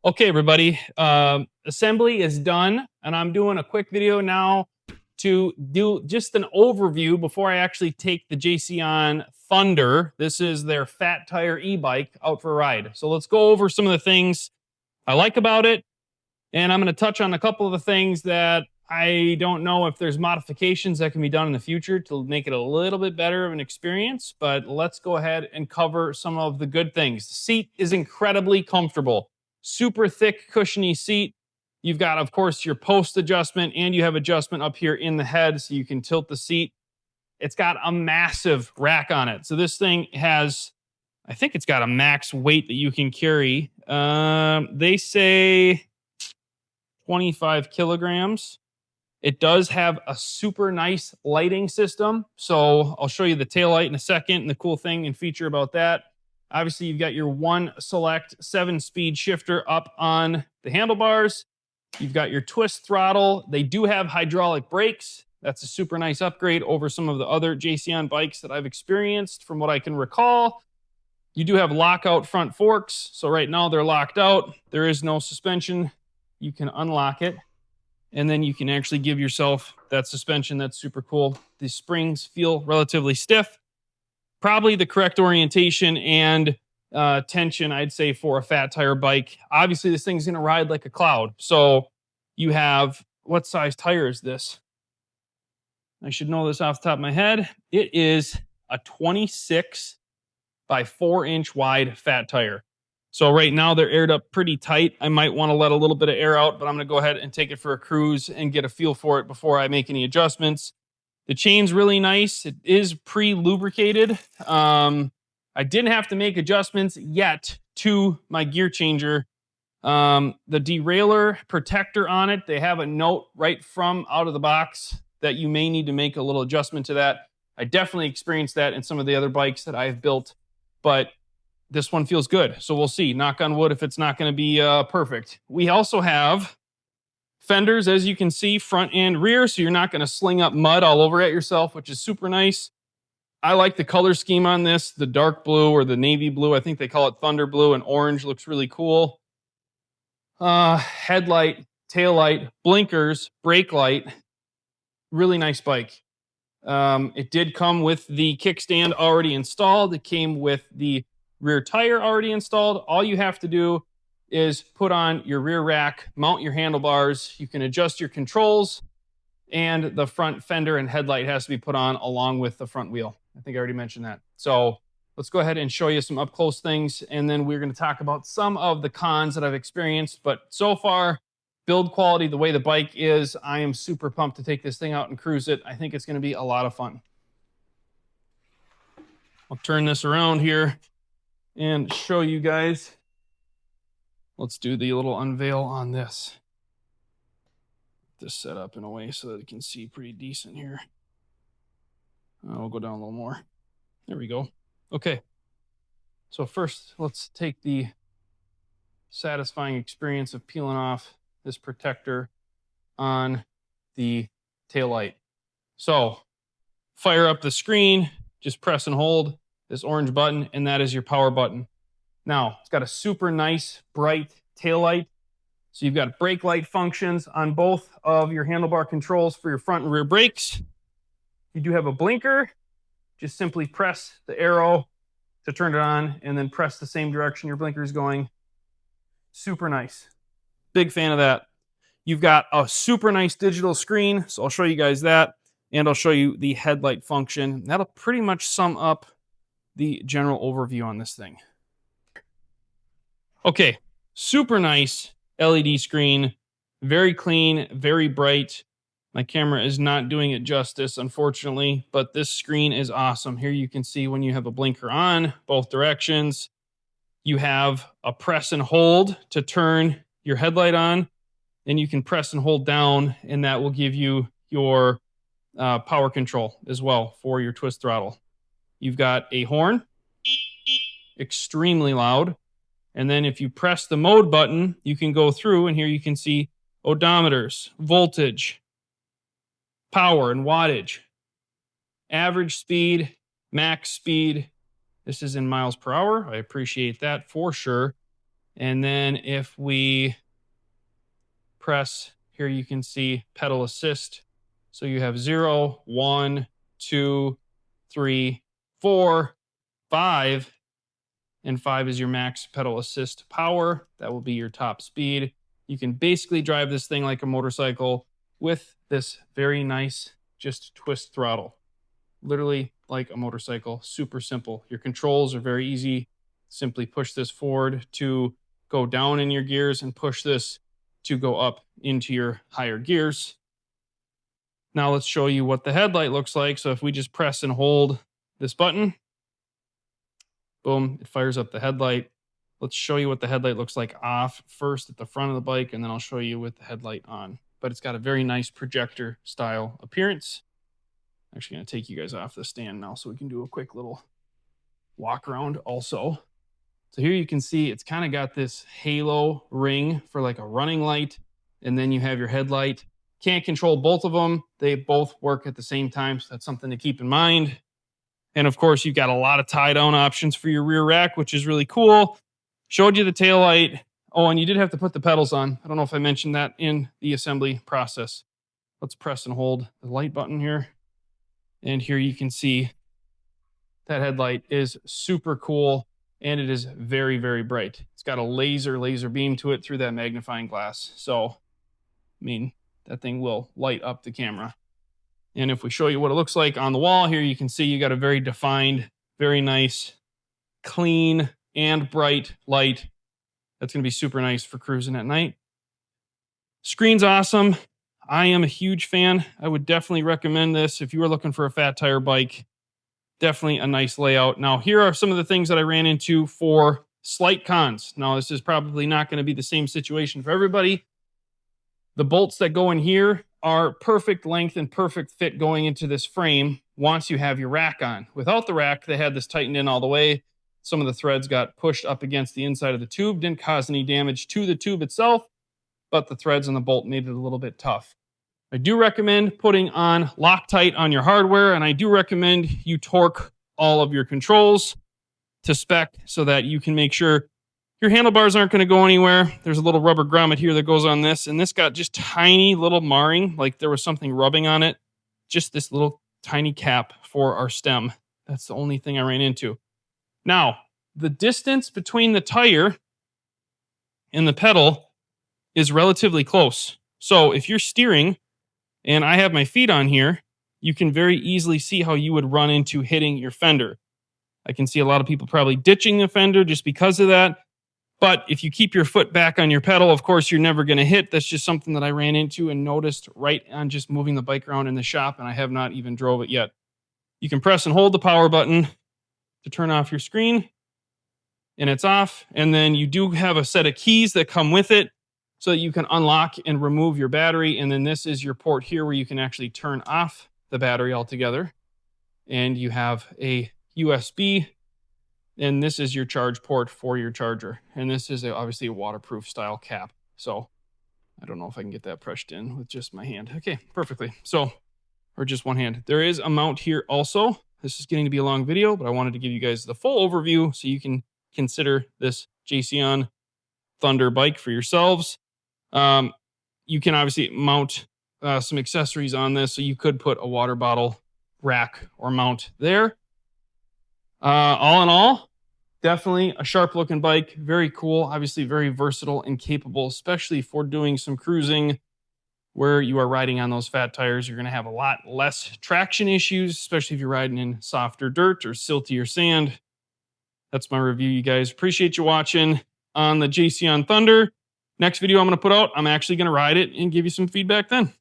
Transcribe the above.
Okay, everybody, assembly is done, and I'm doing a quick video now to do just an overview before I actually take the JCon Thunder. This is their fat tire e-bike out for a ride. So let's go over some of the things I like about it, and I'm going to touch on a couple of the things that I don't know if there's modifications that can be done in the future to make it a little bit better of an experience, but let's go ahead and cover some of the good things. The seat is incredibly comfortable. Super thick, cushiony seat. You've got, of course, your post adjustment, and you have adjustment up here in the head so you can tilt the seat. It's got a massive rack on it. So this thing has, I think it's got a max weight that you can carry. They say 25 kilograms. It does have a super nice lighting system. So I'll show you the taillight in a second and the cool thing and feature about that. Obviously, you've got your one select 7-speed shifter up on the handlebars. You've got your twist throttle. They do have hydraulic brakes. That's a super nice upgrade over some of the other JCon bikes that I've experienced from what I can recall. You do have lockout front forks. So right now they're locked out. There is no suspension. You can unlock it, and then you can actually give yourself that suspension. That's super cool. The springs feel relatively stiff. Probably the correct orientation and tension, I'd say, for a fat tire bike. Obviously, this thing's going to ride like a cloud. So you have, what size tire is this? I should know this off the top of my head. It is a 26 by 4-inch wide fat tire. So right now they're aired up pretty tight. I might want to let a little bit of air out, but I'm going to go ahead and take it for a cruise and get a feel for it before I make any adjustments. The chain's really nice. It is pre-lubricated. I didn't have to make adjustments yet to my gear changer. The derailleur protector on it, they have a note right from out of the box that you may need to make a little adjustment to that. I definitely experienced that in some of the other bikes that I've built, but this one feels good. So we'll see. Knock on wood if it's not going to be perfect. We also have fenders, as you can see, front and rear, so you're not going to sling up mud all over at yourself, which is super nice. I like the color scheme on this. The dark blue or the navy blue, I think they call it thunder blue, and orange looks really cool. Headlight, tail light, blinkers, brake light. Really nice bike. It did come with the kickstand already installed. It came with the rear tire already installed. All you have to do is put on your rear rack, mount your handlebars. You can adjust your controls, and the front fender and headlight has to be put on along with the front wheel. I think I already mentioned that. So let's go ahead and show you some up close things, and then we're going to talk about some of the cons that I've experienced. But so far, build quality, the way the bike is, I am super pumped to take this thing out and cruise it. I think it's going to be a lot of fun. I'll turn this around here and show you guys. Let's do the little unveil on this. This set up in a way so that you can see pretty decent here. We'll go down a little more. There we go. Okay. So first, let's take the satisfying experience of peeling off this protector on the taillight. So fire up the screen, just press and hold this orange button, and that is your power button. Now, it's got a super nice, bright taillight. So you've got brake light functions on both of your handlebar controls for your front and rear brakes. You do have a blinker. Just simply press the arrow to turn it on, and then press the same direction your blinker is going. Super nice. Big fan of that. You've got a super nice digital screen, so I'll show you guys that, and I'll show you the headlight function. That'll pretty much sum up the general overview on this thing. Okay, super nice LED screen, very clean, very bright. My camera is not doing it justice, unfortunately, but this screen is awesome. Here you can see when you have a blinker on, both directions. You have a press and hold to turn your headlight on, and you can press and hold down, and that will give you your power control as well for your twist throttle. You've got a horn, extremely loud. And then if you press the mode button, you can go through, and here you can see odometers, voltage, power and wattage, average speed, max speed. This is in miles per hour. I appreciate that for sure. And then if we press here, you can see pedal assist. So you have 0, 1, 2, 3, 4, 5, and 5 is your max pedal assist power. That will be your top speed. You can basically drive this thing like a motorcycle with this very nice, just twist throttle. Literally like a motorcycle, super simple. Your controls are very easy. Simply push this forward to go down in your gears and push this to go up into your higher gears. Now let's show you what the headlight looks like. So if we just press and hold this button, boom, it fires up the headlight. Let's show you what the headlight looks like off first at the front of the bike, and then I'll show you with the headlight on. But it's got a very nice projector style appearance. I'm actually going to take you guys off the stand now so we can do a quick little walk around also. So here you can see it's kind of got this halo ring for like a running light, and then you have your headlight. Can't control both of them. They both work at the same time, so that's something to keep in mind. And of course, you've got a lot of tie down options for your rear rack, which is really cool. Showed you the tail light. Oh, and you did have to put the pedals on. I don't know if I mentioned that in the assembly process. Let's press and hold the light button here. And here you can see that headlight is super cool, and it is very, very bright. It's got a laser beam to it through that magnifying glass. So, I mean, that thing will light up the camera. And if we show you what it looks like on the wall here, you can see you got a very defined, very nice, clean, and bright light. That's going to be super nice for cruising at night. Screen's awesome. I am a huge fan. I would definitely recommend this if you are looking for a fat tire bike. Definitely a nice layout. Now, here are some of the things that I ran into for slight cons. Now, this is probably not going to be the same situation for everybody. The bolts that go in here are perfect length and perfect fit going into this frame once you have your rack on. Without the rack, they had this tightened in all the way. Some of the threads got pushed up against the inside of the tube, didn't cause any damage to the tube itself, but the threads on the bolt made it a little bit tough. I do recommend putting on Loctite on your hardware, and I do recommend you torque all of your controls to spec so that you can make sure your handlebars aren't going to go anywhere. There's a little rubber grommet here that goes on this, and this got just tiny little marring, like there was something rubbing on it. Just this little tiny cap for our stem. That's the only thing I ran into. Now, the distance between the tire and the pedal is relatively close. So if you're steering, and I have my feet on here, you can very easily see how you would run into hitting your fender. I can see a lot of people probably ditching the fender just because of that. But if you keep your foot back on your pedal, of course, you're never going to hit. That's just something that I ran into and noticed right on just moving the bike around in the shop, and I have not even drove it yet. You can press and hold the power button to turn off your screen, and it's off. And then you do have a set of keys that come with it so that you can unlock and remove your battery. And then this is your port here where you can actually turn off the battery altogether. And you have a USB, and this is your charge port for your charger. And this is obviously a waterproof style cap. So I don't know if I can get that pressed in with just my hand. Okay, perfectly. So, or just one hand. There is a mount here also. This is getting to be a long video, but I wanted to give you guys the full overview so you can consider this JCon Thunder bike for yourselves. You can obviously mount some accessories on this, so you could put a water bottle rack or mount there. All in all, definitely a sharp looking bike. Very cool. Obviously very versatile and capable, especially for doing some cruising where you are riding on those fat tires. You're going to have a lot less traction issues, especially if you're riding in softer dirt or siltier sand. That's my review, you guys. Appreciate you watching on the JCon Thunder. Next video I'm going to put out, I'm actually going to ride it and give you some feedback then.